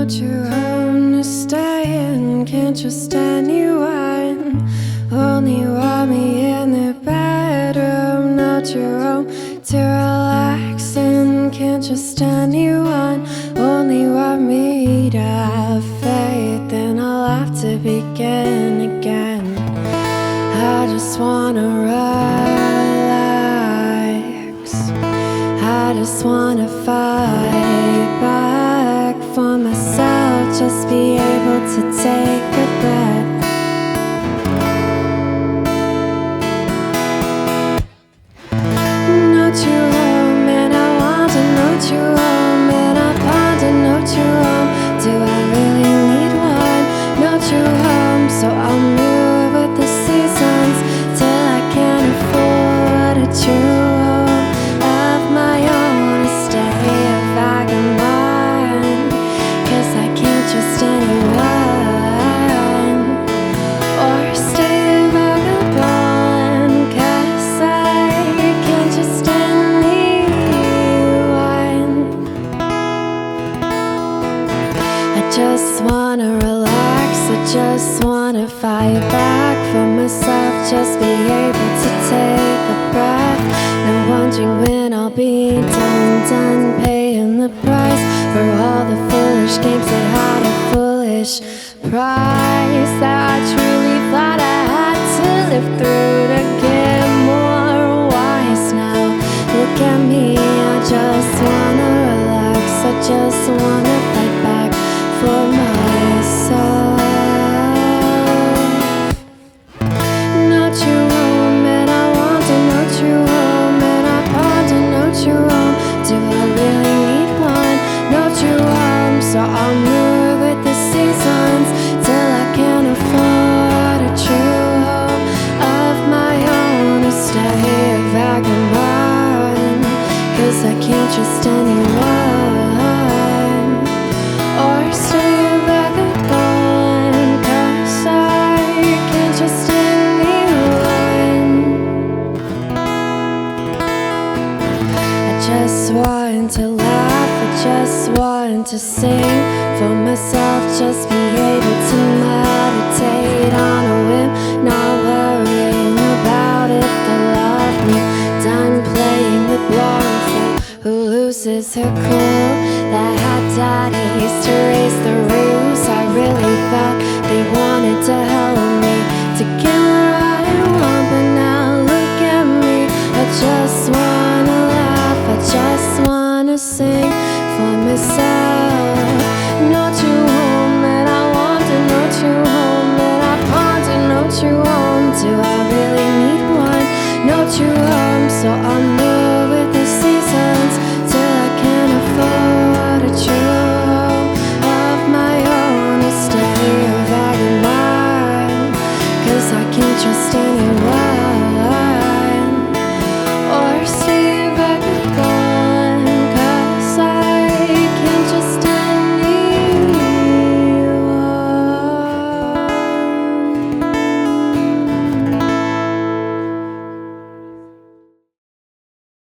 true home to stay in. Can't trust anyone. Only want me in the bedroom. No true home to relax in. Can't trust anyone. Only want me to have faith, and I'll have to begin again. I just wanna relax. I just wanna fight back for myself. Just be able to take a breath. No true home, and I want to know true home, and I ponder no true home. Do I really need one? No true home, so I'll move with the seasons till I can afford a true home of my own. To stay a vagabond, 'cause I can't trust anyone. Or stay a vagabond, 'cause I can't trust anyone. I just wanna relax, I just wanna fight back for myself. Just be able to take a breath. No wondering when I'll be done paying the price for all the foolish games that had a foolish price. That I truly thought I had to live through to get more wise. Now look at me, I just wanna relax. I just wanna fight back for myself. No true home, and I want to know true home, and I ponder no true home. Do I really need one? No true home, so I'll move with the seasons till I can afford a true home of my own. To stay a vagabond, 'cause I can't trust anyone. Or stay a vagabond, 'cause I can't trust anyone. I just want to laugh, I just want to sing for myself. Just be able to meditate on a whim, not worrying about if they love me. Done playing the blonde fool who loses her cool. That had daddies to raise the roof. I really thought they wanted to help me to get what I want, but now look at me. I just wanna laugh, I just wanna sing for myself. No true home, and I want to know true home, and I ponder no true home. Do I really need one? No true home, so I'll move